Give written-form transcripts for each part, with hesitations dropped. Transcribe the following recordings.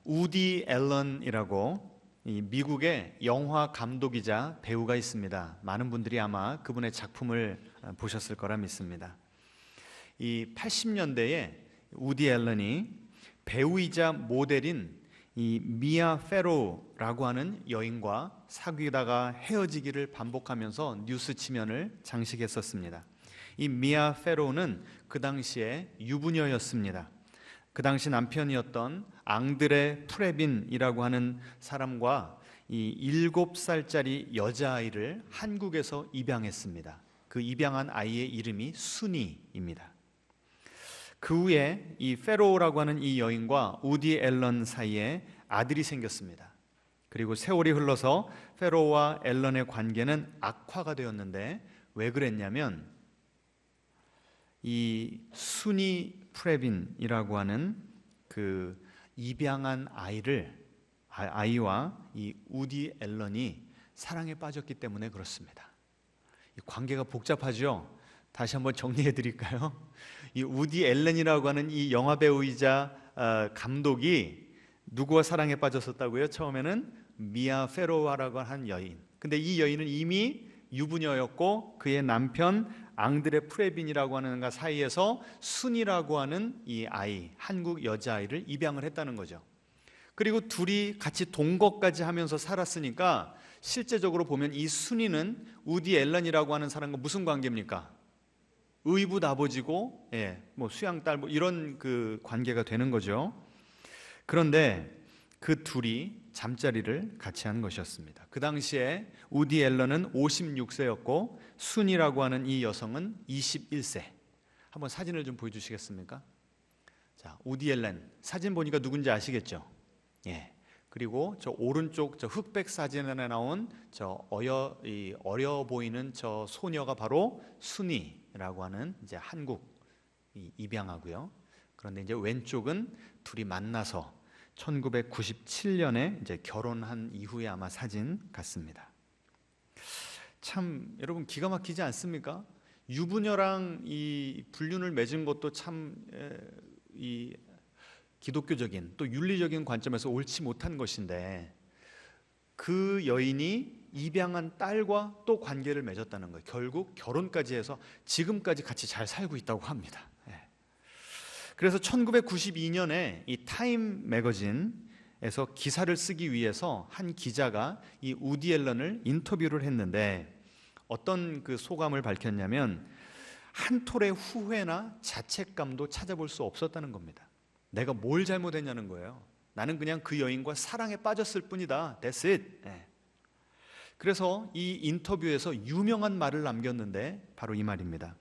우디 앨런이라고 이 미국의 영화 감독이자 배우가 있습니다. 많은 분들이 아마 그분의 작품을 보셨을 거라 믿습니다. 이 80년대에 우디 앨런이 배우이자 모델인 이 미아 페로우라고 하는 여인과 사귀다가 헤어지기를 반복하면서 뉴스 지면을 장식했었습니다. 이 미아 페로우는 그 당시에 유부녀였습니다. 그 당시 남편이었던 앙드레 프레빈이라고 하는 사람과 이 7살짜리 여자아이를 한국에서 입양했습니다. 그 입양한 아이의 이름이 순이입니다. 그 후에 이 페로우라고 하는 이 여인과 우디 앨런 사이에 아들이 생겼습니다. 그리고 세월이 흘러서 페로우와 앨런의 관계는 악화가 되었는데 왜 그랬냐면 이 순이 프레빈이라고 하는 그 입양한 아이와 이 우디 앨런이 사랑에 빠졌기 때문에 그렇습니다. 이 관계가 복잡하죠. 다시 한번 정리해 드릴까요? 이 우디 앨런이라고 하는 이 영화 배우이자 감독이 누구와 사랑에 빠졌었다고요? 처음에는 미아 페로우라고 한 여인. 근데 이 여인은 이미 유부녀였고 그의 남편 앙드레 프레빈이라고 하는 가 사이에서 순이라고 하는 이 아이, 한국 여자아이를 입양을 했다는 거죠. 그리고 둘이 같이 동거까지 하면서 살았으니까 실제적으로 보면 이 순이는 우디 앨런이라고 하는 사람과 무슨 관계입니까? 의붓아버지고 뭐 수양딸 뭐 이런 그 관계가 되는 거죠. 그런데 그 둘이 잠자리를 같이 한 것이었습니다. 그 당시에 우디 앨런은 56세였고 순이라고 하는 이 여성은 21세. 한번 사진을 좀 보여주시겠습니까? 자, 우디 앨런 사진 보니까 누군지 아시겠죠? 예. 그리고 저 오른쪽 저 흑백 사진에 나온 저 어려 보이는 저 소녀가 바로 순이라고 하는 이제 한국 입양하고요. 그런데 이제 왼쪽은 둘이 만나서 1997년에 이제 결혼한 이후에 아마 사진 같습니다. 참 여러분 기가 막히지 않습니까? 유부녀랑 이 불륜을 맺은 것도 참 이 기독교적인 또 윤리적인 관점에서 옳지 못한 것인데 그 여인이 입양한 딸과 또 관계를 맺었다는 거예요. 결국 결혼까지 해서 지금까지 같이 잘 살고 있다고 합니다. 그래서 1992년에 이 타임 매거진에서 기사를 쓰기 위해서 한 기자가 이 우디 앨런을 인터뷰를 했는데 어떤 그 소감을 밝혔냐면 한 톨의 후회나 자책감도 찾아볼 수 없었다는 겁니다. 내가 뭘 잘못했냐는 거예요. 나는 그냥 그 여인과 사랑에 빠졌을 뿐이다. That's it. 그래서 이 인터뷰에서 유명한 말을 남겼는데 바로 이 말입니다.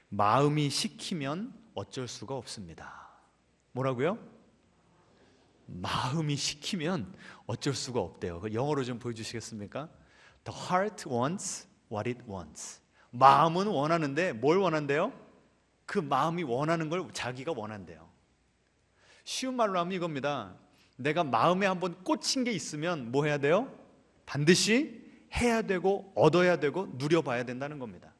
마음이 시키면 어쩔 수가 없습니다. 뭐라고요? 마음이 시키면 어쩔 수가 없대요. 영어로 좀 보여주시겠습니까? The heart wants what it wants. 마음은 원하는데 뭘 원한대요? 그 마음이 원하는 걸 자기가 원한대요. 쉬운 말로 하면 이겁니다. 내가 마음에 한번 꽂힌 게 있으면 뭐 해야 돼요? 반드시 해야 되고 얻어야 되고 누려봐야 된다는 겁니다.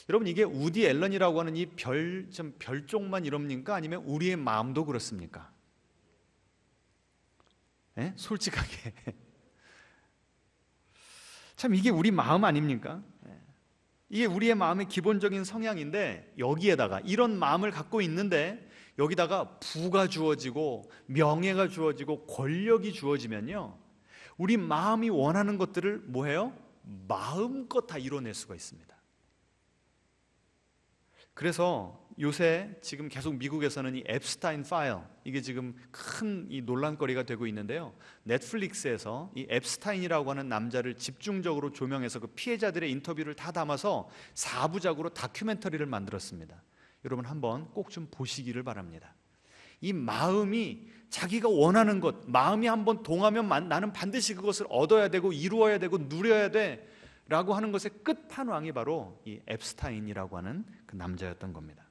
여러분 이게 우디 앨런이라고 하는 이 별종만 이럽니까? 아니면 우리의 마음도 그렇습니까? 솔직하게 참 이게 우리 마음 아닙니까? 이게 우리의 마음의 기본적인 성향인데 여기에다가 이런 마음을 갖고 있는데 여기다가 부가 주어지고 명예가 주어지고 권력이 주어지면요 우리 마음이 원하는 것들을 뭐해요? 마음껏 다 이뤄낼 수가 있습니다. 그래서 요새 지금 계속 미국에서는 이 앱스타인 파일 이게 지금 큰 이 논란거리가 되고 있는데요. 넷플릭스에서 이 앱스타인이라고 하는 남자를 집중적으로 조명해서 그 피해자들의 인터뷰를 다 담아서 4부작으로 다큐멘터리를 만들었습니다. 여러분 한번 꼭 좀 보시기를 바랍니다. 이 마음이 자기가 원하는 것, 마음이 한번 동하면 나는 반드시 그것을 얻어야 되고 이루어야 되고 누려야 돼 라고 하는 것의 끝판왕이 바로 이 앱스타인이라고 하는 그 남자였던 겁니다.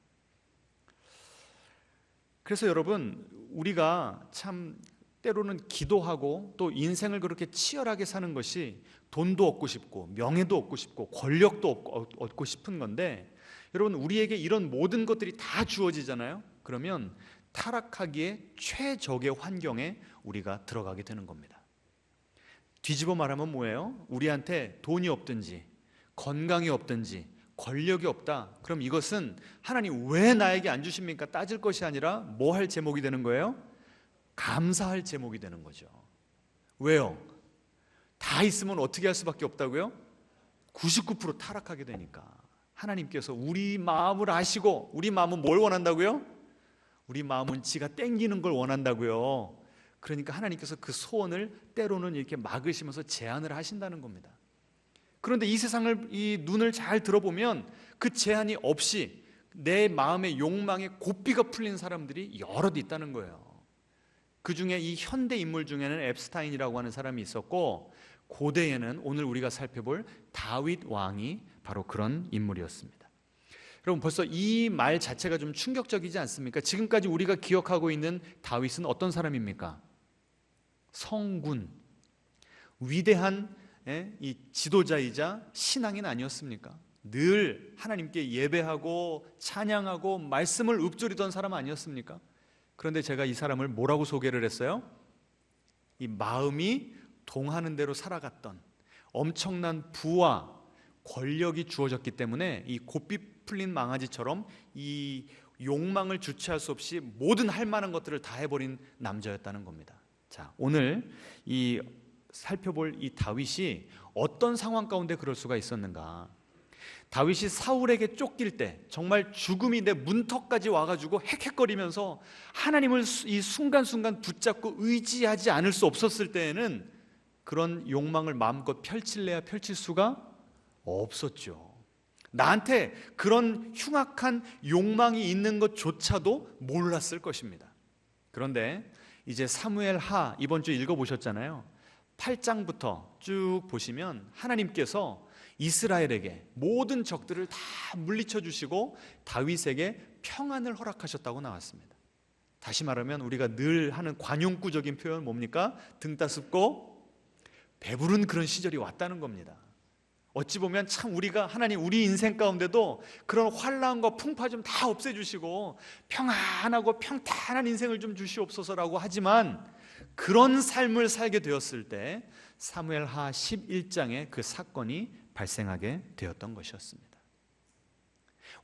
그래서 여러분 우리가 참 때로는 기도하고 또 인생을 그렇게 치열하게 사는 것이 돈도 얻고 싶고 명예도 얻고 싶고 권력도 얻고 싶은 건데 여러분 우리에게 이런 모든 것들이 다 주어지잖아요. 그러면 타락하기에 최적의 환경에 우리가 들어가게 되는 겁니다. 뒤집어 말하면 뭐예요? 우리한테 돈이 없든지 건강이 없든지 권력이 없다. 그럼 이것은 하나님 왜 나에게 안 주십니까? 따질 것이 아니라 뭐 할 제목이 되는 거예요? 감사할 제목이 되는 거죠. 왜요? 다 있으면 어떻게 할 수밖에 없다고요? 99% 타락하게 되니까. 하나님께서 우리 마음을 아시고, 우리 마음은 뭘 원한다고요? 우리 마음은 지가 땡기는 걸 원한다고요. 그러니까 하나님께서 그 소원을 때로는 이렇게 막으시면서 제한을 하신다는 겁니다. 그런데 이 세상을, 이 눈을 잘 들어보면 그 제한이 없이 내 마음의 욕망에 고삐가 풀린 사람들이 여럿 있다는 거예요. 그 중에 이 현대 인물 중에는 앱스타인이라고 하는 사람이 있었고, 고대에는 오늘 우리가 살펴볼 다윗 왕이 바로 그런 인물이었습니다. 여러분, 벌써 이 말 자체가 좀 충격적이지 않습니까? 지금까지 우리가 기억하고 있는 다윗은 어떤 사람입니까? 성군, 위대한 이 지도자이자 신앙인 아니었습니까? 늘 하나님께 예배하고 찬양하고 말씀을 읊조리던 사람 아니었습니까? 그런데 제가 이 사람을 뭐라고 소개를 했어요? 이 마음이 동하는 대로 살아갔던, 엄청난 부와 권력이 주어졌기 때문에 이 고삐 풀린 망아지처럼 이 욕망을 주체할 수 없이 모든 할 만한 것들을 다 해버린 남자였다는 겁니다. 자, 오늘 이 살펴볼 이 다윗이 어떤 상황 가운데 그럴 수가 있었는가? 다윗이 사울에게 쫓길 때 정말 죽음이 내 문턱까지 와가지고 헥헥거리면서 하나님을 이 순간순간 붙잡고 의지하지 않을 수 없었을 때에는 그런 욕망을 마음껏 펼칠래야 펼칠 수가 없었죠. 나한테 그런 흉악한 욕망이 있는 것조차도 몰랐을 것입니다. 그런데 이제 사무엘하 이번 주 읽어보셨잖아요. 8장부터 쭉 보시면 하나님께서 이스라엘에게 모든 적들을 다 물리쳐 주시고 다윗에게 평안을 허락하셨다고 나왔습니다. 다시 말하면 우리가 늘 하는 관용구적인 표현 뭡니까? 등 따숩고 배부른 그런 시절이 왔다는 겁니다. 어찌 보면 참 우리가 하나님 우리 인생 가운데도 그런 환난과 풍파 좀 다 없애주시고 평안하고 평탄한 인생을 좀 주시옵소서라고 하지만 그런 삶을 살게 되었을 때 사무엘하 11장에 그 사건이 발생하게 되었던 것이었습니다.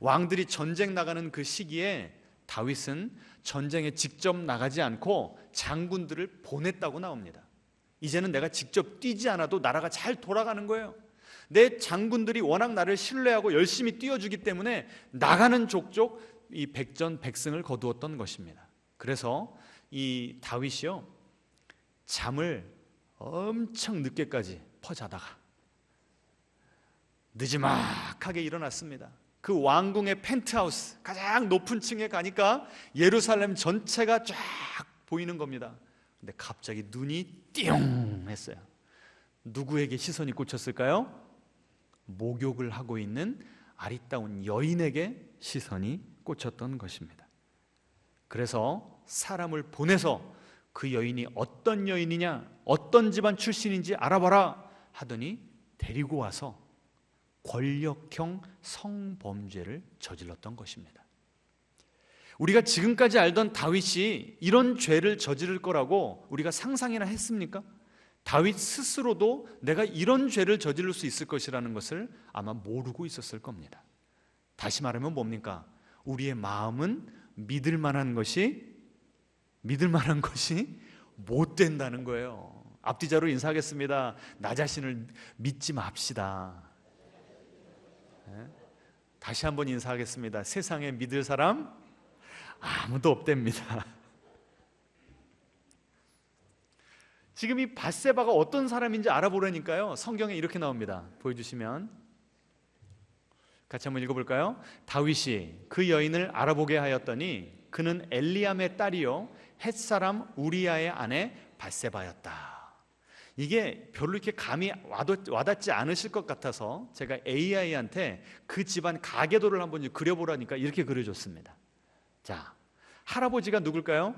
왕들이 전쟁 나가는 그 시기에 다윗은 전쟁에 직접 나가지 않고 장군들을 보냈다고 나옵니다. 이제는 내가 직접 뛰지 않아도 나라가 잘 돌아가는 거예요. 내 장군들이 워낙 나를 신뢰하고 열심히 뛰어주기 때문에 나가는 족족 이 백전백승을 거두었던 것입니다. 그래서 이 다윗이요, 잠을 엄청 늦게까지 퍼자다가 느지막하게 일어났습니다. 그 왕궁의 펜트하우스 가장 높은 층에 가니까 예루살렘 전체가 쫙 보이는 겁니다. 근데 갑자기 눈이 띵 했어요. 누구에게 시선이 꽂혔을까요? 목욕을 하고 있는 아리따운 여인에게 시선이 꽂혔던 것입니다. 그래서 사람을 보내서 그 여인이 어떤 여인이냐, 어떤 집안 출신인지 알아봐라 하더니 데리고 와서 권력형 성범죄를 저질렀던 것입니다. 우리가 지금까지 알던 다윗이 이런 죄를 저지를 거라고 우리가 상상이나 했습니까? 다윗 스스로도 내가 이런 죄를 저지를 수 있을 것이라는 것을 아마 모르고 있었을 겁니다. 다시 말하면 뭡니까? 우리의 마음은 믿을 만한 것이 못 된다는 거예요. 앞뒤자로 인사하겠습니다. 나 자신을 믿지 맙시다. 다시 한번 인사하겠습니다. 세상에 믿을 사람 아무도 없답니다. 지금 이 밧세바가 어떤 사람인지 알아보려니까요, 성경에 이렇게 나옵니다. 보여주시면 같이 한번 읽어볼까요? 다윗이 그 여인을 알아보게 하였더니 그는 엘리암의 딸이요 헷사람 우리아의 아내 밧세바였다. 이게 별로 이렇게 감이 와닿지 않으실 것 같아서 제가 AI한테 그 집안 가계도를 한번 그려보라니까 이렇게 그려줬습니다. 자, 할아버지가 누굴까요?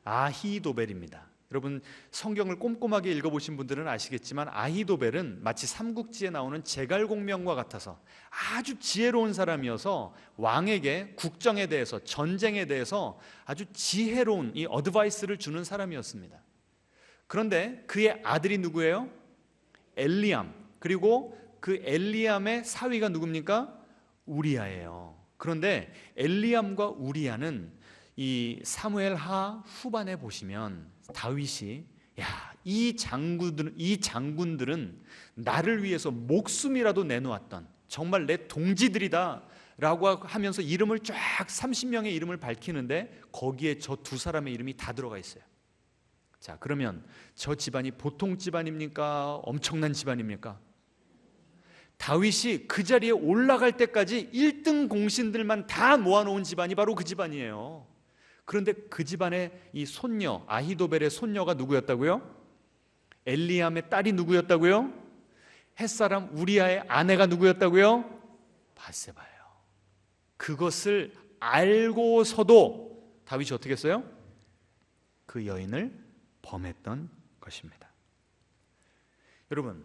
아히도벨입니다. 여러분 성경을 꼼꼼하게 읽어보신 분들은 아시겠지만 아히도벨은 마치 삼국지에 나오는 제갈공명과 같아서 아주 지혜로운 사람이어서 왕에게 국정에 대해서, 전쟁에 대해서 아주 지혜로운 이 어드바이스를 주는 사람이었습니다. 그런데 그의 아들이 누구예요? 엘리암. 그리고 그 엘리암의 사위가 누굽니까? 우리아예요. 그런데 엘리암과 우리아는 이 사무엘하 후반에 보시면 다윗이 이 장군들은 나를 위해서 목숨이라도 내놓았던 정말 내 동지들이다 라고 하면서 이름을 쫙 30명의 이름을 밝히는데 거기에 저 두 사람의 이름이 다 들어가 있어요. 자, 그러면 저 집안이 보통 집안입니까? 엄청난 집안입니까? 다윗이 그 자리에 올라갈 때까지 1등 공신들만 다 모아놓은 집안이 바로 그 집안이에요. 그런데 그 집안의 이 손녀, 아히도벨의 손녀가 누구였다고요? 엘리암의 딸이 누구였다고요? 햇사람 우리아의 아내가 누구였다고요? 밧세바예요. 그것을 알고서도 다윗이 어떻게 했어요? 그 여인을 범했던 것입니다. 여러분,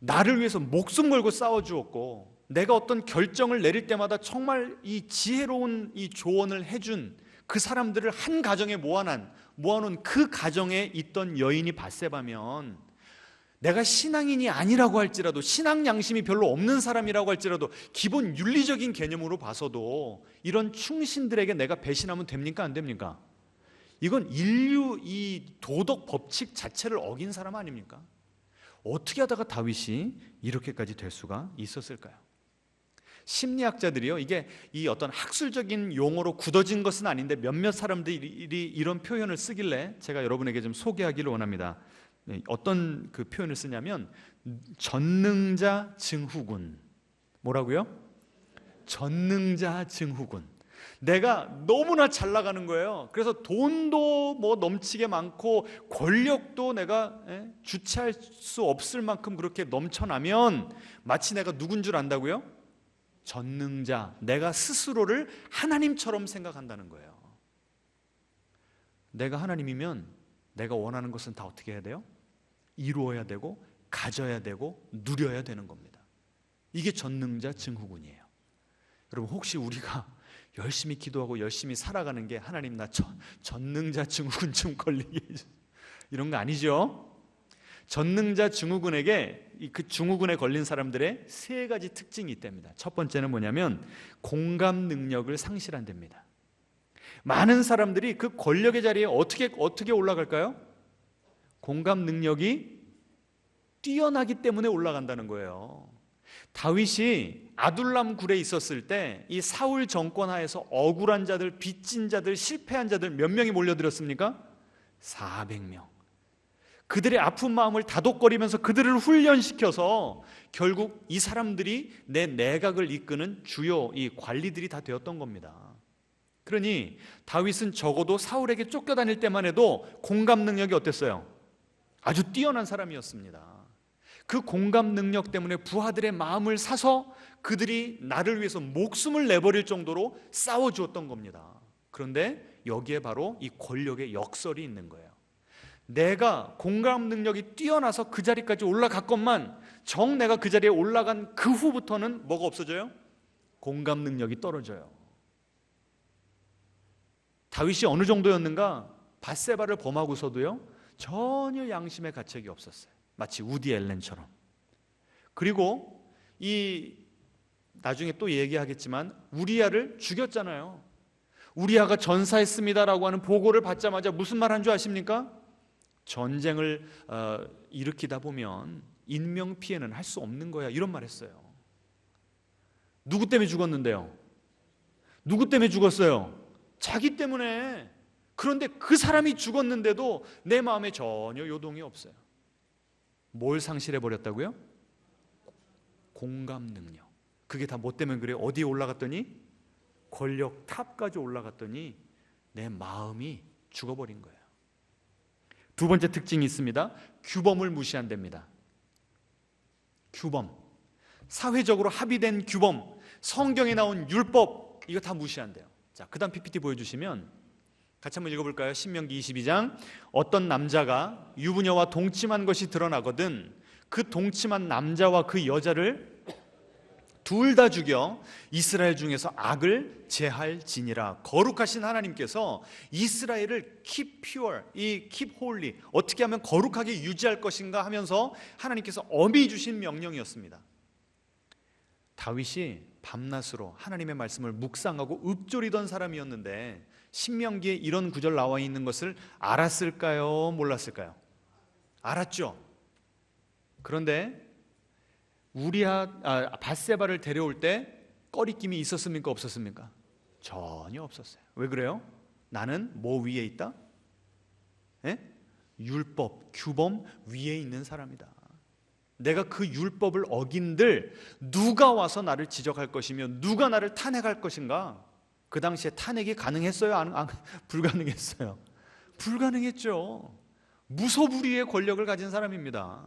나를 위해서 목숨 걸고 싸워주었고 내가 어떤 결정을 내릴 때마다 정말 이 지혜로운 이 조언을 해준 그 사람들을 한 가정에 모아놓은 그 가정에 있던 여인이 밧세바면 내가 신앙인이 아니라고 할지라도, 신앙 양심이 별로 없는 사람이라고 할지라도 기본 윤리적인 개념으로 봐서도 이런 충신들에게 내가 배신하면 됩니까? 안 됩니까? 이건 인류 이 도덕 법칙 자체를 어긴 사람 아닙니까? 어떻게 하다가 다윗이 이렇게까지 될 수가 있었을까요? 심리학자들이요, 이게 이 어떤 학술적인 용어로 굳어진 것은 아닌데 몇몇 사람들이 이런 표현을 쓰길래 제가 여러분에게 좀 소개하기를 원합니다. 어떤 그 표현을 쓰냐면 전능자 증후군. 뭐라고요? 전능자 증후군. 내가 너무나 잘 나가는 거예요. 그래서 돈도 뭐 넘치게 많고 권력도 내가 주체할 수 없을 만큼 그렇게 넘쳐나면 마치 내가 누군 줄 안다고요? 전능자, 내가 스스로를 하나님처럼 생각한다는 거예요. 내가 하나님이면 내가 원하는 것은 다 어떻게 해야 돼요? 이루어야 되고 가져야 되고 누려야 되는 겁니다. 이게 전능자 증후군이에요. 여러분, 혹시 우리가 열심히 기도하고 열심히 살아가는 게 하나님 나 전능자 증후군 좀 걸리게 해주세요, 이런 거 아니죠? 전능자 증후군에게 그 증후군에 걸린 사람들의 세 가지 특징이 있답니다. 첫 번째는 뭐냐면 공감 능력을 상실한답니다. 많은 사람들이 그 권력의 자리에 어떻게 올라갈까요? 공감 능력이 뛰어나기 때문에 올라간다는 거예요. 다윗이 아둘람 굴에 있었을 때 이 사울 정권 하에서 억울한 자들, 빚진 자들, 실패한 자들 몇 명이 몰려들었습니까? 400명. 그들의 아픈 마음을 다독거리면서 그들을 훈련시켜서 결국 이 사람들이 내 내각을 이끄는 주요 이 관리들이 다 되었던 겁니다. 그러니 다윗은 적어도 사울에게 쫓겨다닐 때만 해도 공감 능력이 어땠어요? 아주 뛰어난 사람이었습니다. 그 공감 능력 때문에 부하들의 마음을 사서 그들이 나를 위해서 목숨을 내버릴 정도로 싸워주었던 겁니다. 그런데 여기에 바로 이 권력의 역설이 있는 거예요. 내가 공감 능력이 뛰어나서 그 자리까지 올라갔건만 내가 그 자리에 올라간 그 후부터는 뭐가 없어져요? 공감 능력이 떨어져요. 다윗이 어느 정도였는가? 밧세바를 범하고서도요 전혀 양심의 가책이 없었어요. 마치 우디 앨런처럼. 그리고 나중에 또 얘기하겠지만 우리아를 죽였잖아요. 우리아가 전사했습니다라고 하는 보고를 받자마자 무슨 말 한 줄 아십니까? 전쟁을 일으키다 보면 인명피해는 할 수 없는 거야, 이런 말 했어요. 누구 때문에 죽었는데요? 누구 때문에 죽었어요? 자기 때문에. 그런데 그 사람이 죽었는데도 내 마음에 전혀 요동이 없어요. 뭘 상실해버렸다고요? 공감 능력. 그게 다 뭐 때문에 그래요? 어디에 올라갔더니? 권력 탑까지 올라갔더니 내 마음이 죽어버린 거예요. 두 번째 특징이 있습니다. 규범을 무시한답니다. 규범, 사회적으로 합의된 규범, 성경에 나온 율법, 이거 다 무시한대요. 자, 그 다음 PPT 보여주시면 같이 한번 읽어볼까요? 신명기 22장. 어떤 남자가 유부녀와 동침한 것이 드러나거든 그 동침한 남자와 그 여자를 둘 다 죽여 이스라엘 중에서 악을 제할지니라. 거룩하신 하나님께서 이스라엘을 keep pure, 이 keep holy, 어떻게 하면 거룩하게 유지할 것인가 하면서 하나님께서 엄히 주신 명령이었습니다. 다윗이 밤낮으로 하나님의 말씀을 묵상하고 읊조리던 사람이었는데 신명기에 이런 구절 나와 있는 것을 알았을까요? 몰랐을까요? 알았죠. 그런데 밧세바를 데려올 때 꺼리낌이 있었습니까? 없었습니까? 전혀 없었어요. 왜 그래요? 나는 뭐 위에 있다? 예? 율법, 규범 위에 있는 사람이다. 내가 그 율법을 어긴들 누가 와서 나를 지적할 것이며 누가 나를 탄핵할 것인가? 그 당시에 탄핵이 가능했어요? 불가능했어요? 불가능했죠. 무소불위의 권력을 가진 사람입니다.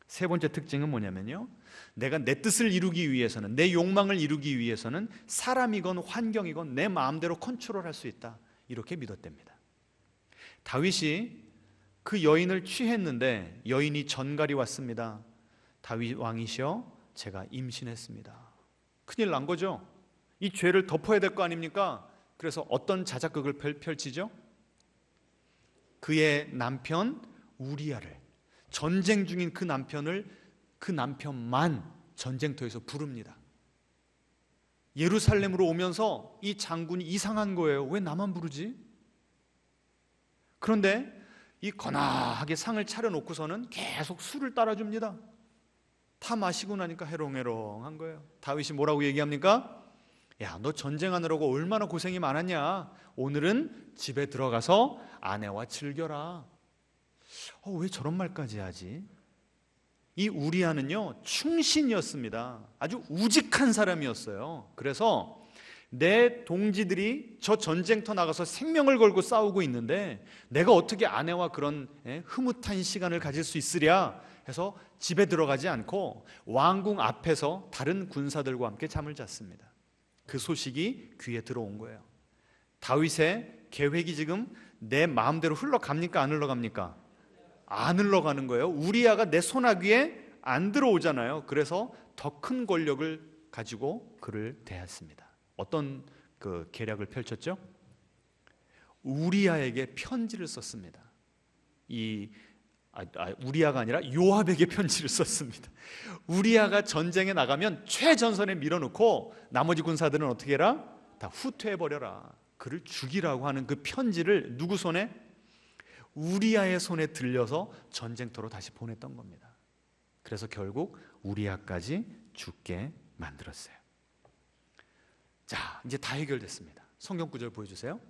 세 번째 특징은 뭐냐면요, 내가 내 뜻을 이루기 위해서는, 내 욕망을 이루기 위해서는 사람이건 환경이건 내 마음대로 컨트롤할 수 있다, 이렇게 믿었답니다. 다윗이 그 여인을 취했는데 여인이 전갈이 왔습니다. 다윗 왕이시여, 제가 임신했습니다. 큰일 난 거죠. 이 죄를 덮어야 될 거 아닙니까? 그래서 어떤 자작극을 펼치죠? 그의 남편 우리아를, 전쟁 중인 그 남편만 전쟁터에서 부릅니다. 예루살렘으로 오면서 이 장군이 이상한 거예요. 왜 나만 부르지? 그런데 이 거나하게 상을 차려놓고서는 계속 술을 따라줍니다. 다 마시고 나니까 해롱해롱한 거예요. 다윗이 뭐라고 얘기합니까? 야, 너 전쟁하느라고 얼마나 고생이 많았냐. 오늘은 집에 들어가서 아내와 즐겨라. 왜 저런 말까지 하지? 이 우리아는요, 충신이었습니다. 아주 우직한 사람이었어요. 그래서 내 동지들이 저 전쟁터 나가서 생명을 걸고 싸우고 있는데 내가 어떻게 아내와 그런 흐뭇한 시간을 가질 수 있으랴 해서 집에 들어가지 않고 왕궁 앞에서 다른 군사들과 함께 잠을 잤습니다. 그 소식이 귀에 들어온 거예요. 다윗의 계획이 지금 내 마음대로 흘러갑니까? 안 흘러갑니까? 안 흘러가는 거예요. 우리아가 내 손아귀에 안 들어오잖아요. 그래서 더 큰 권력을 가지고 그를 대했습니다. 어떤 그 계략을 펼쳤죠? 우리아에게 편지를 썼습니다. 우리아가 아니라 요압에게 편지를 썼습니다. 우리아가 전쟁에 나가면 최전선에 밀어놓고 나머지 군사들은 어떻게 해라? 다 후퇴해버려라. 그를 죽이라고 하는 그 편지를 누구 손에? 우리아의 손에 들려서 전쟁터로 다시 보냈던 겁니다. 그래서 결국 우리아까지 죽게 만들었어요. 자, 이제 다 해결됐습니다. 성경 구절 보여주세요.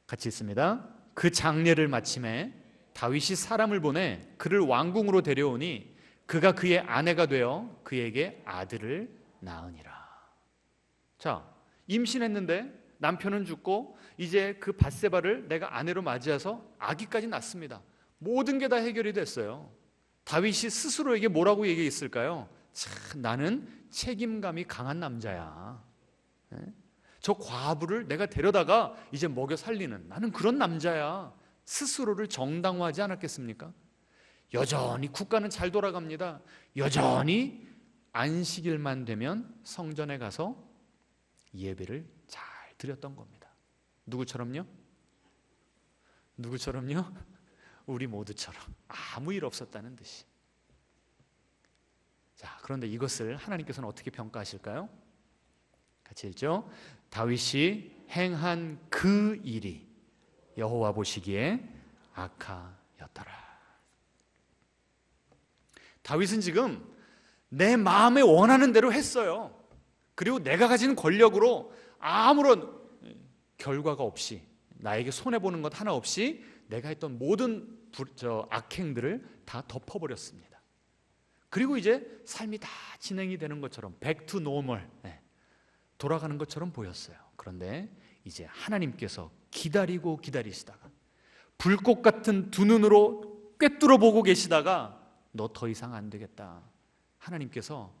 같이 읽습니다. 그 장례를 마침에 다윗이 사람을 보내 그를 왕궁으로 데려오니 그가 그의 아내가 되어 그에게 아들을 낳으니라. 자, 임신했는데 남편은 죽고 이제 그 밧세바를 내가 아내로 맞이해서 아기까지 낳습니다. 모든 게 다 해결이 됐어요. 다윗이 스스로에게 뭐라고 얘기했을까요? 참, 나는 책임감이 강한 남자야. 저 과부를 내가 데려다가 이제 먹여 살리는, 나는 그런 남자야. 스스로를 정당화하지 않았겠습니까? 여전히 국가는 잘 돌아갑니다. 여전히 안식일만 되면 성전에 가서 예배를 잘 드렸던 겁니다. 누구처럼요? 누구처럼요? 우리 모두처럼 아무 일 없었다는 듯이. 자, 그런데 이것을 하나님께서는 어떻게 평가하실까요? 같이 읽죠. 다윗이 행한 그 일이 여호와 보시기에 악하였더라. 다윗은 지금 내 마음에 원하는 대로 했어요. 그리고 내가 가진 권력으로 아무런 결과가 없이, 나에게 손해보는 것 하나 없이 내가 했던 모든 악행들을 다 덮어버렸습니다. 그리고 이제 삶이 다 진행이 되는 것처럼 back to normal, 돌아가는 것처럼 보였어요. 그런데 이제 하나님께서 기다리고 기다리시다가 불꽃 같은 두 눈으로 꿰뚫어 보고 계시다가 너 더 이상 안 되겠다, 하나님께서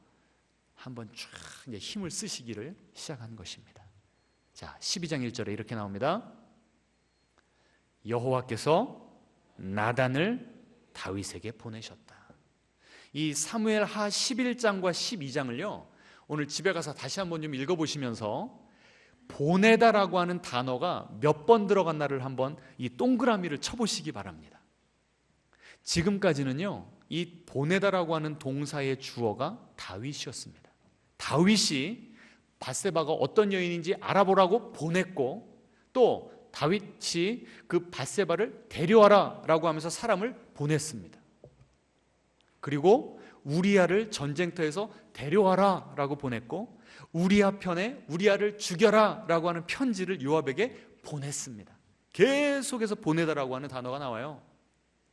한번 쫙 이제 힘을 쓰시기를 시작한 것입니다. 자, 12장 1절에 이렇게 나옵니다. 여호와께서 나단을 다윗에게 보내셨다. 이 사무엘하 11장과 12장을요 오늘 집에 가서 다시 한번 좀 읽어보시면서 보내다라고 하는 단어가 몇 번 들어갔나를 한번 이 동그라미를 쳐보시기 바랍니다. 지금까지는요 이 보내다라고 하는 동사의 주어가 다윗이었습니다. 다윗이 밧세바가 어떤 여인인지 알아보라고 보냈고, 또 다윗이 그 밧세바를 데려와라 라고 하면서 사람을 보냈습니다. 그리고 우리아를 전쟁터에서 데려와라 라고 보냈고, 우리아 편에 우리아를 죽여라 라고 하는 편지를 요압에게 보냈습니다. 계속해서 보내다라고 하는 단어가 나와요.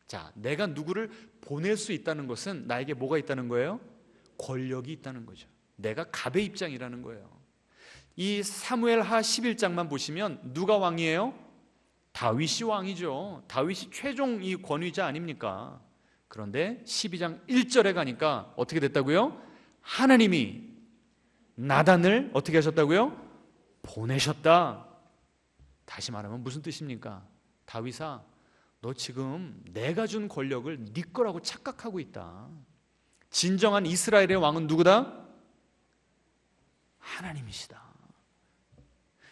자, 내가 누구를 보낼 수 있다는 것은 나에게 뭐가 있다는 거예요? 권력이 있다는 거죠. 내가 갑의 입장이라는 거예요. 이 사무엘하 11장만 보시면 누가 왕이에요? 다윗이 왕이죠. 다윗이 최종 이 권위자 아닙니까? 그런데 12장 1절에 가니까 어떻게 됐다고요? 하나님이 나단을 어떻게 하셨다고요? 보내셨다. 다시 말하면 무슨 뜻입니까? 다윗아, 너 지금 내가 준 권력을 네 거라고 착각하고 있다. 진정한 이스라엘의 왕은 누구다? 하나님이시다.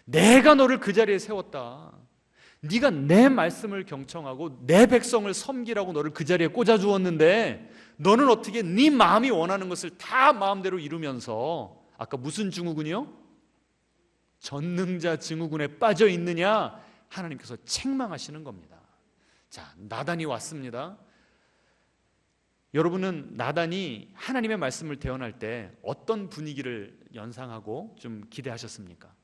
내가 너를 그 자리에 세웠다. 네가 내 말씀을 경청하고 내 백성을 섬기라고 너를 그 자리에 꽂아주었는데 너는 어떻게 네 마음이 원하는 것을 다 마음대로 이루면서 아까 무슨 증후군이요? 전능자 증후군에 빠져 있느냐? 하나님께서 책망하시는 겁니다. 자, 나단이 왔습니다. 여러분은 나단이 하나님의 말씀을 대언할 때 어떤 분위기를 연상하고 좀 기대하셨습니까?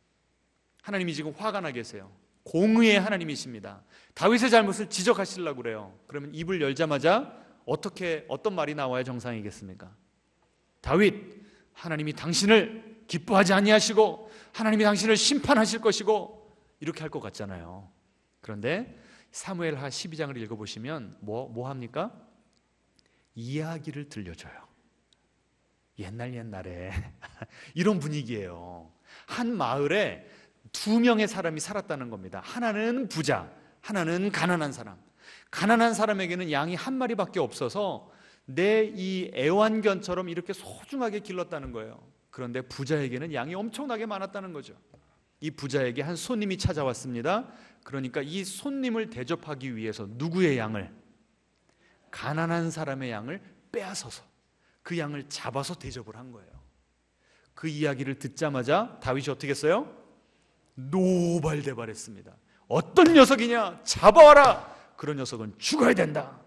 하나님이 지금 화가 나 계세요. 공의의 하나님이십니다. 다윗의 잘못을 지적하시려고 그래요. 그러면 입을 열자마자 어떤 말이 나와야 정상이겠습니까? 다윗, 하나님이 당신을 기뻐하지 아니하시고 하나님이 당신을 심판하실 것이고 이렇게 할 것 같잖아요. 그런데 사무엘하 12장을 읽어보시면 뭐 합니까? 이야기를 들려줘요. 옛날에 이런 분위기예요. 한 마을에 두 명의 사람이 살았다는 겁니다. 하나는 부자, 하나는 가난한 사람. 가난한 사람에게는 양이 한 마리밖에 없어서 내 이 애완견처럼 이렇게 소중하게 길렀다는 거예요. 그런데 부자에게는 양이 엄청나게 많았다는 거죠. 이 부자에게 한 손님이 찾아왔습니다. 그러니까 이 손님을 대접하기 위해서 누구의 양을? 가난한 사람의 양을 빼앗아서 그 양을 잡아서 대접을 한 거예요. 그 이야기를 듣자마자 다윗이 어떻게 했어요? 노발대발했습니다. 어떤 녀석이냐? 잡아와라! 그런 녀석은 죽어야 된다.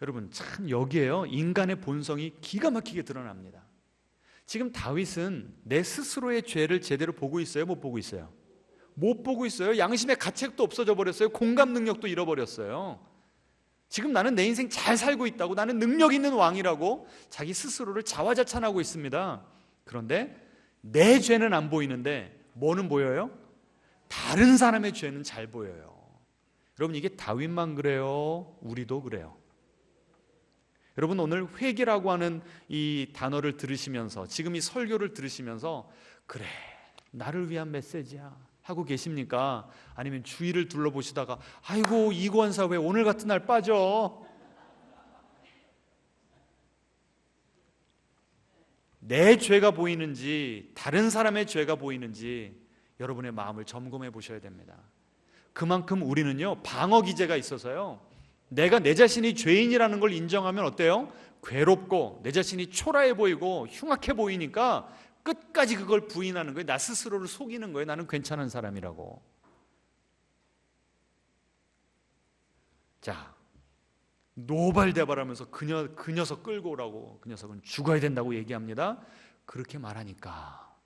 여러분, 참 여기에요 인간의 본성이 기가 막히게 드러납니다. 지금 다윗은 내 스스로의 죄를 제대로 보고 있어요? 못 보고 있어요? 못 보고 있어요. 양심의 가책도 없어져 버렸어요. 공감 능력도 잃어버렸어요. 지금 나는 내 인생 잘 살고 있다고, 나는 능력 있는 왕이라고 자기 스스로를 자화자찬하고 있습니다. 그런데 내 죄는 안 보이는데 뭐는 보여요? 다른 사람의 죄는 잘 보여요. 여러분, 이게 다윗만 그래요? 우리도 그래요. 여러분, 오늘 회개라고 하는 이 단어를 들으시면서, 지금 이 설교를 들으시면서 그래, 나를 위한 메시지야 하고 계십니까? 아니면 주위를 둘러보시다가 아이고, 이 권사 왜 오늘 같은 날 빠져? 내 죄가 보이는지 다른 사람의 죄가 보이는지 여러분의 마음을 점검해 보셔야 됩니다. 그만큼 우리는요 방어 기제가 있어서요, 내가 내 자신이 죄인이라는 걸 인정하면 어때요? 괴롭고 내 자신이 초라해 보이고 흉악해 보이니까 끝까지 그걸 부인하는 거예요. 나 스스로를 속이는 거예요. 나는 괜찮은 사람이라고. 자, 노발대발하면서 그 녀석 끌고 오라고, 그 녀석은 죽어야 된다고 얘기합니다. 그렇게 말하니까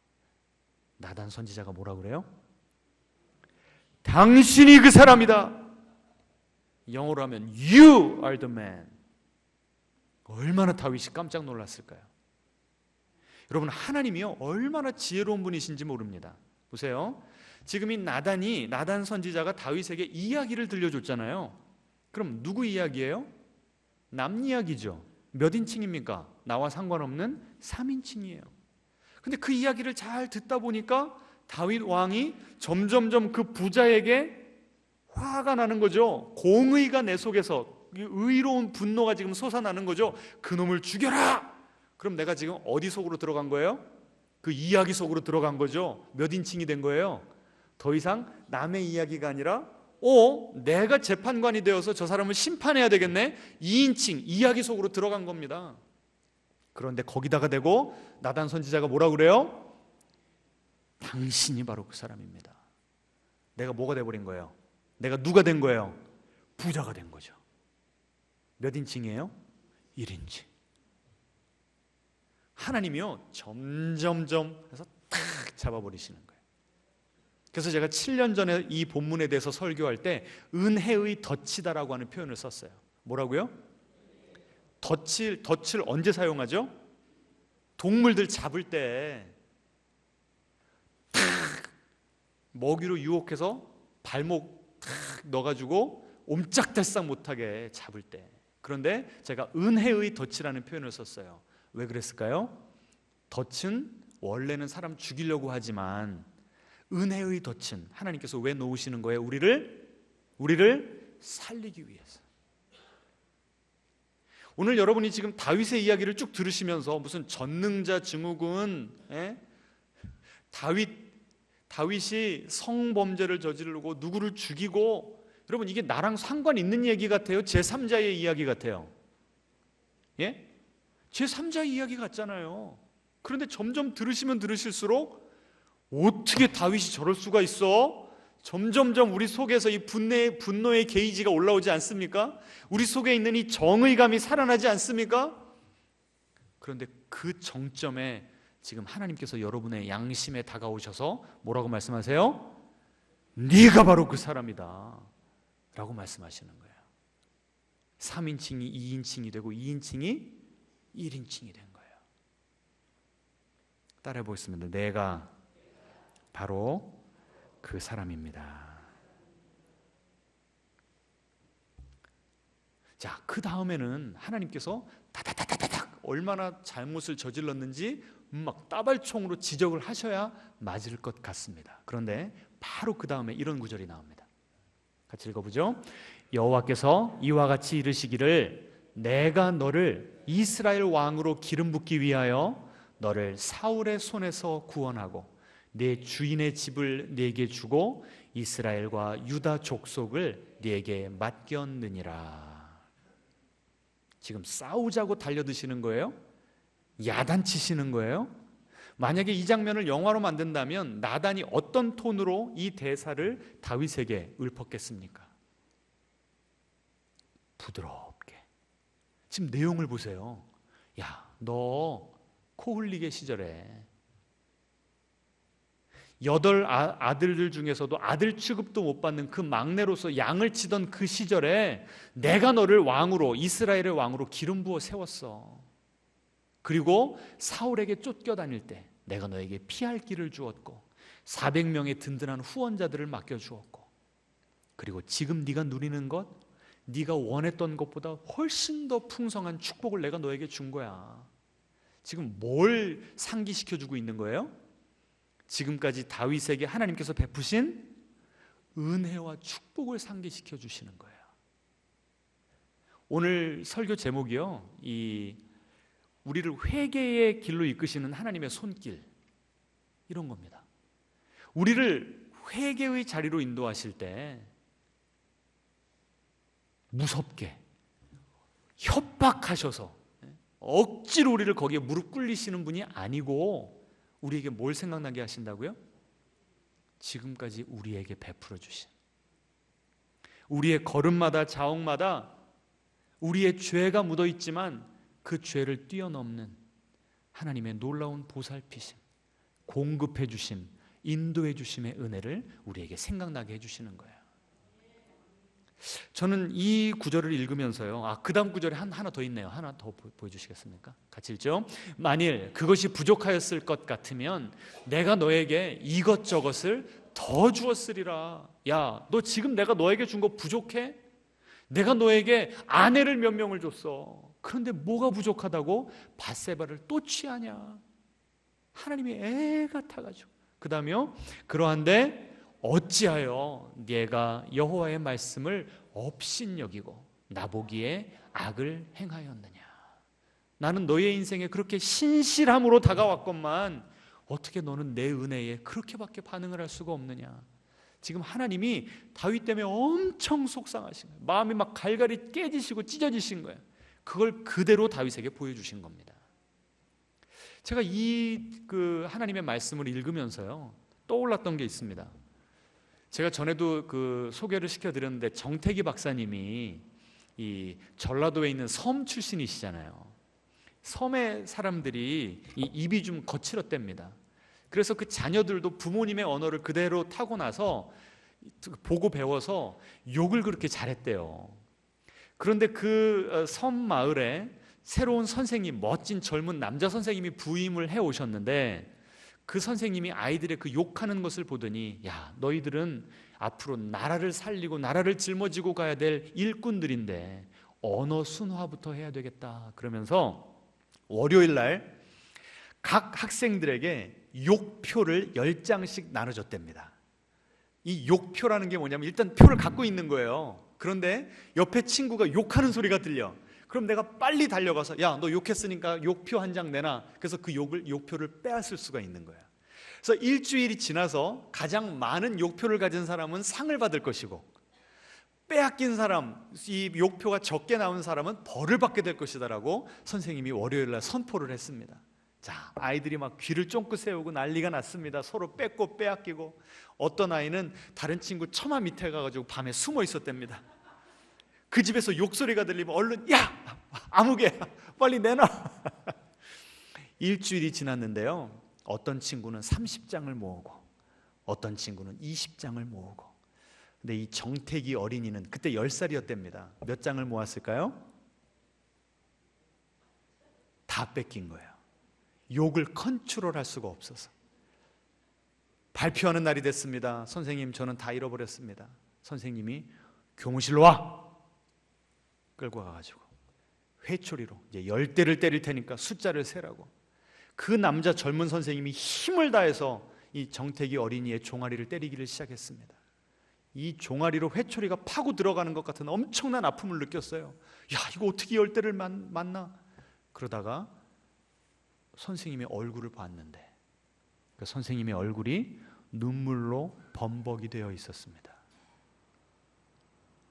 나단 선지자가 뭐라 그래요? 당신이 그 사람이다. 영어로 하면 You are the man. 얼마나 다윗이 깜짝 놀랐을까요? 여러분, 하나님이요 얼마나 지혜로운 분이신지 모릅니다. 보세요. 지금 이 나단 선지자가 다윗에게 이야기를 들려줬잖아요. 그럼 누구 이야기예요? 남 이야기죠. 몇 인칭입니까? 나와 상관없는 3인칭이에요. 근데 그 이야기를 잘 듣다 보니까 다윗 왕이 점점점 그 부자에게 화가 나는 거죠. 공의가 내 속에서 의로운 분노가 지금 솟아나는 거죠. 그놈을 죽여라! 그럼 내가 지금 어디 속으로 들어간 거예요? 그 이야기 속으로 들어간 거죠. 몇 인칭이 된 거예요? 더 이상 남의 이야기가 아니라 내가 재판관이 되어서 저 사람을 심판해야 되겠네. 2인칭 이야기 속으로 들어간 겁니다. 그런데 거기다가 대고 나단 선지자가 뭐라 그래요? 당신이 바로 그 사람입니다. 내가 뭐가 돼버린 거예요? 내가 누가 된 거예요? 부자가 된 거죠. 몇 인칭이에요? 1인칭. 하나님이요 점점점 해서 탁 잡아버리시는 거예요. 그래서 제가 7년 전에 이 본문에 대해서 설교할 때 은혜의 덫이다라고 하는 표현을 썼어요. 뭐라고요? 덫을 언제 사용하죠? 동물들 잡을 때 탁 먹이로 유혹해서 발목 탁 넣어가지고 옴짝달싹 못하게 잡을 때. 그런데 제가 은혜의 덫이라는 표현을 썼어요. 왜 그랬을까요? 덫은 원래는 사람 죽이려고 하지만 은혜의 덫은 하나님께서 왜 놓으시는 거예요? 우리를 살리기 위해서. 오늘 여러분이 지금 다윗의 이야기를 쭉 들으시면서 무슨 전능자 증후군, 다윗이 성범죄를 저지르고 누구를 죽이고, 여러분 이게 나랑 상관 있는 얘기 같아요? 제3자의 이야기 같아요? 예? 제3자의 이야기 같잖아요. 그런데 점점 들으시면 들으실수록 어떻게 다윗이 저럴 수가 있어? 점점점 우리 속에서 이 분노의 게이지가 올라오지 않습니까? 우리 속에 있는 이 정의감이 살아나지 않습니까? 그런데 그 정점에 지금 하나님께서 여러분의 양심에 다가오셔서 뭐라고 말씀하세요? 네가 바로 그 사람이다 라고 말씀하시는 거예요. 3인칭이 2인칭이 되고 2인칭이 1인칭이 된 거예요. 따라해 보겠습니다. 내가 바로 그 사람입니다. 자, 그 다음에는 하나님께서 다다다다닥 얼마나 잘못을 저질렀는지 막 따발총으로 지적을 하셔야 맞을 것 같습니다. 그런데 바로 그 다음에 이런 구절이 나옵니다. 같이 읽어보죠. 여호와께서 이와 같이 이르시기를 내가 너를 이스라엘 왕으로 기름 붓기 위하여 너를 사울의 손에서 구원하고 내 주인의 집을 네게 주고 이스라엘과 유다 족속을 네게 맡겼느니라. 지금 싸우자고 달려드시는 거예요? 야단치시는 거예요? 만약에 이 장면을 영화로 만든다면 나단이 어떤 톤으로 이 대사를 다윗에게 읊었겠습니까? 부드럽게. 지금 내용을 보세요. 야, 너 코 흘리게 시절에 8 아들들 중에서도 아들 취급도 못 받는 그 막내로서 양을 치던 그 시절에 내가 너를 왕으로, 이스라엘의 왕으로 기름 부어 세웠어. 그리고 사울에게 쫓겨다닐 때 내가 너에게 피할 길을 주었고 400명의 든든한 후원자들을 맡겨주었고, 그리고 지금 네가 누리는 것, 네가 원했던 것보다 훨씬 더 풍성한 축복을 내가 너에게 준 거야. 지금 뭘 상기시켜주고 있는 거예요? 지금까지 다윗에게 하나님께서 베푸신 은혜와 축복을 상기시켜 주시는 거예요. 오늘 설교 제목이요, 우리를 회개의 길로 이끄시는 하나님의 손길, 이런 겁니다. 우리를 회개의 자리로 인도하실 때 무섭게 협박하셔서 억지로 우리를 거기에 무릎 꿇리시는 분이 아니고 우리에게 뭘 생각나게 하신다고요? 지금까지 우리에게 베풀어 주신, 우리의 걸음마다 자옥마다 우리의 죄가 묻어 있지만 그 죄를 뛰어넘는 하나님의 놀라운 보살피심, 공급해 주심, 인도해 주심의 은혜를 우리에게 생각나게 해주시는 거예요. 저는 이 구절을 읽으면서요, 그 다음 구절에 하나 더 있네요. 하나 더 보여주시겠습니까? 같이 읽죠. 만일 그것이 부족하였을 것 같으면 내가 너에게 이것저것을 더 주었으리라. 야, 너 지금 내가 너에게 준 거 부족해? 내가 너에게 아내를 몇 명을 줬어. 그런데 뭐가 부족하다고 밧세바를 또 취하냐? 하나님이 애가 타가지고 그 다음에요, 그러한데 어찌하여 네가 여호와의 말씀을 업신여기고 나보기에 악을 행하였느냐. 나는 너의 인생에 그렇게 신실함으로 다가왔건만 어떻게 너는 내 은혜에 그렇게밖에 반응을 할 수가 없느냐. 지금 하나님이 다윗 때문에 엄청 속상하신 거예요. 마음이 막 갈갈이 깨지시고 찢어지신 거예요. 그걸 그대로 다윗에게 보여주신 겁니다. 제가 그 하나님의 말씀을 읽으면서요 떠올랐던 게 있습니다. 제가 전에도 그 소개를 시켜드렸는데 정태기 박사님이 이 전라도에 있는 섬 출신이시잖아요. 섬의 사람들이 이 입이 좀 거칠었답니다. 그래서 그 자녀들도 부모님의 언어를 그대로 타고나서 보고 배워서 욕을 그렇게 잘했대요. 그런데 그 섬 마을에 새로운 선생님, 멋진 젊은 남자 선생님이 부임을 해 오셨는데 그 선생님이 아이들의 그 욕하는 것을 보더니 야, 너희들은 앞으로 나라를 살리고 나라를 짊어지고 가야 될 일꾼들인데 언어 순화부터 해야 되겠다. 그러면서 월요일 날 각 학생들에게 욕표를 10장씩 나눠줬답니다. 이 욕표라는 게 뭐냐면 일단 표를 갖고 있는 거예요. 그런데 옆에 친구가 욕하는 소리가 들려. 그럼 내가 빨리 달려가서 야, 너 욕했으니까 욕표 한 장 내놔. 그래서 그 욕표를 빼앗을 수가 있는 거야. 그래서 일주일이 지나서 가장 많은 욕표를 가진 사람은 상을 받을 것이고 빼앗긴 사람, 이 욕표가 적게 나온 사람은 벌을 받게 될 것이다라고 선생님이 월요일 날 선포를 했습니다. 자, 아이들이 막 귀를 쫑긋 세우고 난리가 났습니다. 서로 뺏고 빼앗기고 어떤 아이는 다른 친구 처마 밑에 가가지고 밤에 숨어 있었답니다. 그 집에서 욕소리가 들리면 얼른 야! 아무개 빨리 내놔. 일주일이 지났는데요, 어떤 친구는 30장을 모으고 어떤 친구는 20장을 모으고. 근데 이 정태기 어린이는 그때 10살이었답니다. 몇 장을 모았을까요? 다 뺏긴 거예요. 욕을 컨트롤할 수가 없어서. 발표하는 날이 됐습니다. 선생님, 저는 다 잃어버렸습니다. 선생님이 교무실로 와! 끌고 가가지고 회초리로 이제 10대를 때릴 테니까 숫자를 세라고. 그 남자 젊은 선생님이 힘을 다해서 이 정태기 어린이의 종아리를 때리기를 시작했습니다. 이 종아리로 회초리가 파고 들어가는 것 같은 엄청난 아픔을 느꼈어요. 야, 이거 어떻게 10대를 맞나? 그러다가 선생님의 얼굴을 봤는데 그 선생님의 얼굴이 눈물로 범벅이 되어 있었습니다.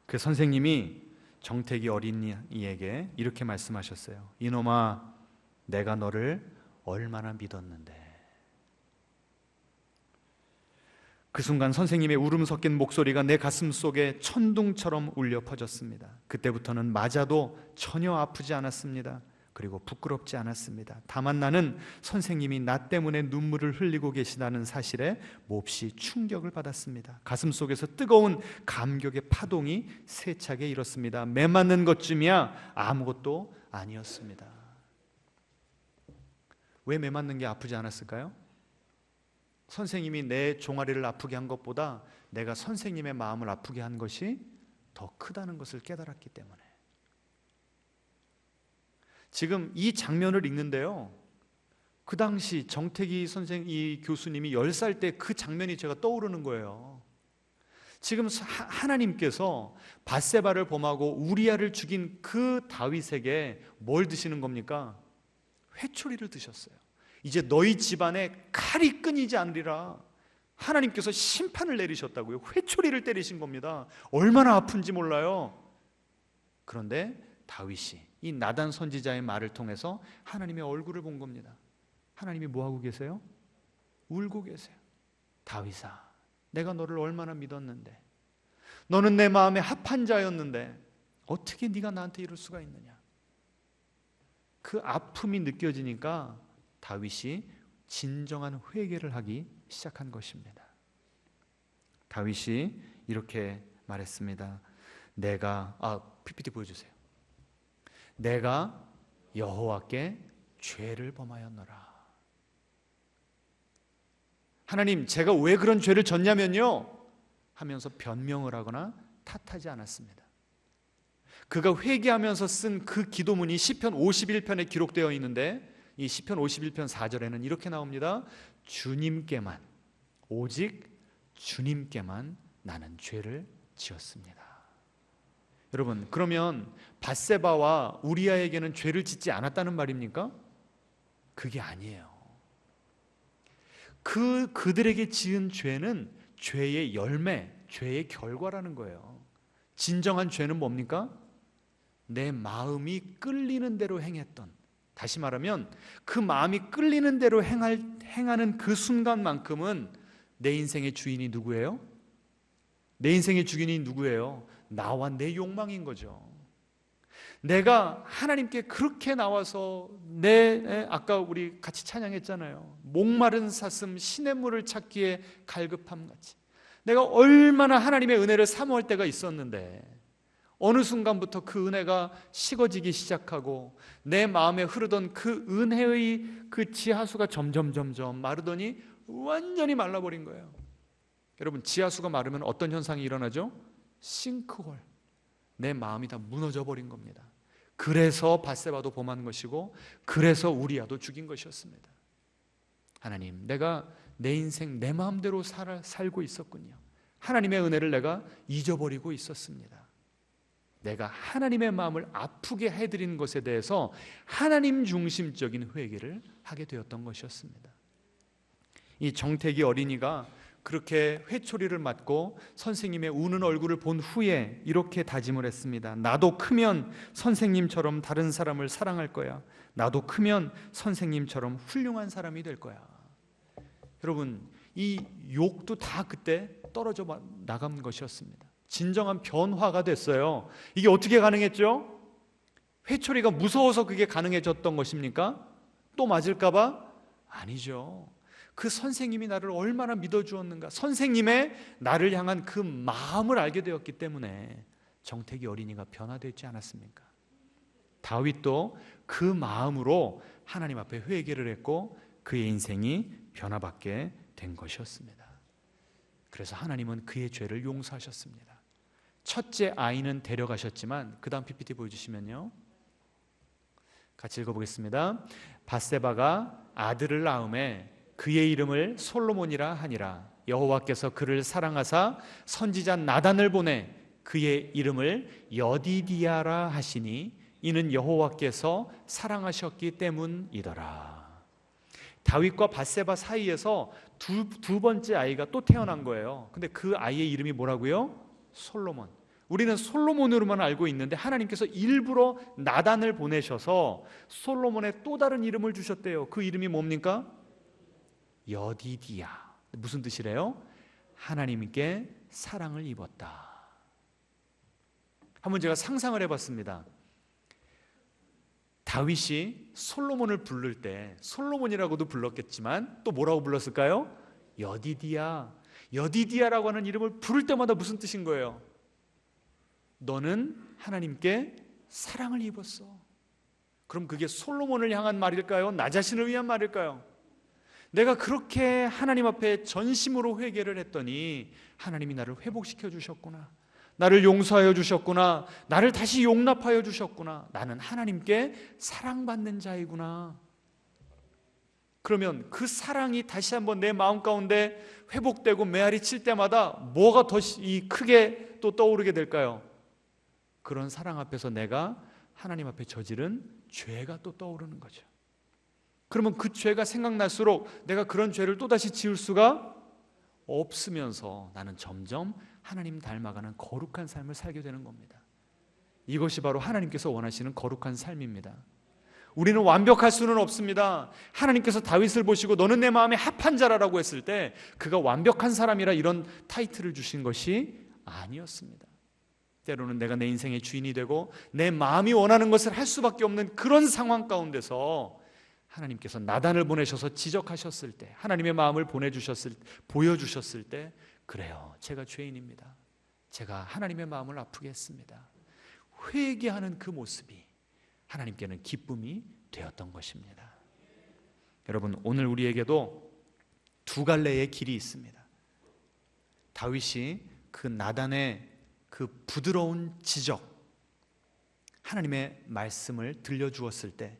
그 선생님이 정태기 어린이에게 이렇게 말씀하셨어요. 이놈아, 내가 너를 얼마나 믿었는데. 그 순간 선생님의 울음 섞인 목소리가 내 가슴 속에 천둥처럼 울려 퍼졌습니다. 그때부터는 맞아도 전혀 아프지 않았습니다. 그리고 부끄럽지 않았습니다. 다만 나는 선생님이 나 때문에 눈물을 흘리고 계시다는 사실에 몹시 충격을 받았습니다. 가슴 속에서 뜨거운 감격의 파동이 세차게 일었습니다. 매 맞는 것쯤이야 아무것도 아니었습니다. 왜 매 맞는 게 아프지 않았을까요? 선생님이 내 종아리를 아프게 한 것보다 내가 선생님의 마음을 아프게 한 것이 더 크다는 것을 깨달았기 때문에. 지금 이 장면을 읽는데요, 그 당시 정태기 이 교수님이 10살 때 그 장면이 제가 떠오르는 거예요. 지금 하나님께서 밧세바를 범하고 우리아를 죽인 그 다윗에게 뭘 드시는 겁니까? 회초리를 드셨어요. 이제 너희 집안에 칼이 끊이지 않으리라. 하나님께서 심판을 내리셨다고요. 회초리를 때리신 겁니다. 얼마나 아픈지 몰라요. 그런데 다윗이 이 나단 선지자의 말을 통해서 하나님의 얼굴을 본 겁니다. 하나님이 뭐하고 계세요? 울고 계세요. 다윗아, 내가 너를 얼마나 믿었는데, 너는 내 마음에 합한 자였는데 어떻게 네가 나한테 이럴 수가 있느냐. 그 아픔이 느껴지니까 다윗이 진정한 회개를 하기 시작한 것입니다. 다윗이 이렇게 말했습니다. PPT 보여주세요. 내가 여호와께 죄를 범하였노라. 하나님, 제가 왜 그런 죄를 졌냐면요 하면서 변명을 하거나 탓하지 않았습니다. 그가 회개하면서 쓴 그 기도문이 시편 51편에 기록되어 있는데 이 시편 51편 4절에는 이렇게 나옵니다. 주님께만, 오직 주님께만 나는 죄를 지었습니다. 여러분, 그러면 밧세바와 우리아에게는 죄를 짓지 않았다는 말입니까? 그게 아니에요. 그들에게 지은 죄는 죄의 열매, 죄의 결과라는 거예요. 진정한 죄는 뭡니까? 내 마음이 끌리는 대로 행했던, 다시 말하면 그 마음이 끌리는 대로 행하는 그 순간만큼은 내 인생의 주인이 누구예요? 내 인생의 주인이 누구예요? 나와 내 욕망인 거죠. 내가 하나님께 그렇게 나와서 아까 우리 같이 찬양했잖아요. 목마른 사슴 시냇물을 찾기에 갈급함 같이 내가 얼마나 하나님의 은혜를 사모할 때가 있었는데 어느 순간부터 그 은혜가 식어지기 시작하고 내 마음에 흐르던 그 은혜의 그 지하수가 점점 마르더니 완전히 말라버린 거예요. 여러분, 지하수가 마르면 어떤 현상이 일어나죠? 싱크홀. 내 마음이 다 무너져 버린 겁니다. 그래서 밧세바도 범한 것이고 그래서 우리아도 죽인 것이었습니다. 하나님, 내가 내 인생 내 마음대로 살고 있었군요. 하나님의 은혜를 내가 잊어버리고 있었습니다. 내가 하나님의 마음을 아프게 해드린 것에 대해서 하나님 중심적인 회개를 하게 되었던 것이었습니다. 이 정태기 어린이가 그렇게 회초리를 맞고 선생님의 우는 얼굴을 본 후에 이렇게 다짐을 했습니다. 나도 크면 선생님처럼 다른 사람을 사랑할 거야. 나도 크면 선생님처럼 훌륭한 사람이 될 거야. 여러분, 이 욕도 다 그때 떨어져 나간 것이었습니다. 진정한 변화가 됐어요. 이게 어떻게 가능했죠? 회초리가 무서워서 그게 가능해졌던 것입니까? 또 맞을까 봐? 아니죠. 그 선생님이 나를 얼마나 믿어주었는가, 선생님의 나를 향한 그 마음을 알게 되었기 때문에 정태기 어린이가 변화되지 않았습니까? 다윗도 그 마음으로 하나님 앞에 회개를 했고 그의 인생이 변화받게 된 것이었습니다. 그래서 하나님은 그의 죄를 용서하셨습니다. 첫째 아이는 데려가셨지만 그 다음 PPT 보여주시면요, 같이 읽어보겠습니다. 밧세바가 아들을 낳음에 그의 이름을 솔로몬이라 하니라. 여호와께서 그를 사랑하사 선지자 나단을 보내 그의 이름을 여디디아라 하시니 이는 여호와께서 사랑하셨기 때문이더라. 다윗과 밧세바 사이에서 두 번째 아이가 또 태어난 거예요. 근데 그 아이의 이름이 뭐라고요? 솔로몬. 우리는 솔로몬으로만 알고 있는데 하나님께서 일부러 나단을 보내셔서 솔로몬의 또 다른 이름을 주셨대요. 그 이름이 뭡니까? 여디디야. 무슨 뜻이래요? 하나님께 사랑을 입었다. 한번 제가 상상을 해봤습니다. 다윗이 솔로몬을 부를 때 솔로몬이라고도 불렀겠지만 또 뭐라고 불렀을까요? 여디디야. 여디디야라고 하는 이름을 부를 때마다 무슨 뜻인 거예요? 너는 하나님께 사랑을 입었어. 그럼 그게 솔로몬을 향한 말일까요? 나 자신을 위한 말일까요? 내가 그렇게 하나님 앞에 전심으로 회개를 했더니 하나님이 나를 회복시켜 주셨구나. 나를 용서하여 주셨구나. 나를 다시 용납하여 주셨구나. 나는 하나님께 사랑받는 자이구나. 그러면 그 사랑이 다시 한번 내 마음 가운데 회복되고 메아리 칠 때마다 뭐가 더 크게 또 떠오르게 될까요? 그런 사랑 앞에서 내가 하나님 앞에 저지른 죄가 또 떠오르는 거죠. 그러면 그 죄가 생각날수록 내가 그런 죄를 또다시 지을 수가 없으면서 나는 점점 하나님 닮아가는 거룩한 삶을 살게 되는 겁니다. 이것이 바로 하나님께서 원하시는 거룩한 삶입니다. 우리는 완벽할 수는 없습니다. 하나님께서 다윗을 보시고 너는 내 마음에 합한 자라라고 했을 때 그가 완벽한 사람이라 이런 타이틀을 주신 것이 아니었습니다. 때로는 내가 내 인생의 주인이 되고 내 마음이 원하는 것을 할 수밖에 없는 그런 상황 가운데서 하나님께서 나단을 보내셔서 지적하셨을 때, 하나님의 마음을 보여주셨을 때, 그래요, 제가 죄인입니다. 제가 하나님의 마음을 아프게 했습니다. 회개하는 그 모습이 하나님께는 기쁨이 되었던 것입니다. 여러분, 오늘 우리에게도 두 갈래의 길이 있습니다. 다윗이 그 나단의 그 부드러운 지적, 하나님의 말씀을 들려주었을 때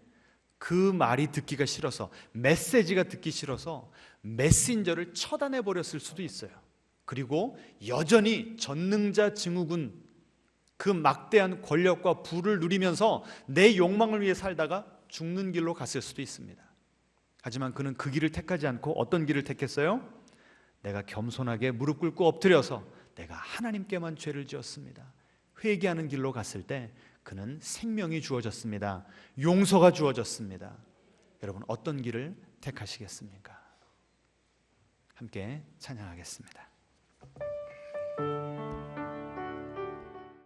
그 말이 듣기가 싫어서, 메시지가 듣기 싫어서 메신저를 처단해 버렸을 수도 있어요. 그리고 여전히 전능자 증후군, 그 막대한 권력과 부를 누리면서 내 욕망을 위해 살다가 죽는 길로 갔을 수도 있습니다. 하지만 그는 그 길을 택하지 않고 어떤 길을 택했어요? 내가 겸손하게 무릎 꿇고 엎드려서 내가 하나님께만 죄를 지었습니다, 회개하는 길로 갔을 때 그는 생명이 주어졌습니다. 용서가 주어졌습니다. 여러분, 어떤 길을 택하시겠습니까? 함께 찬양하겠습니다.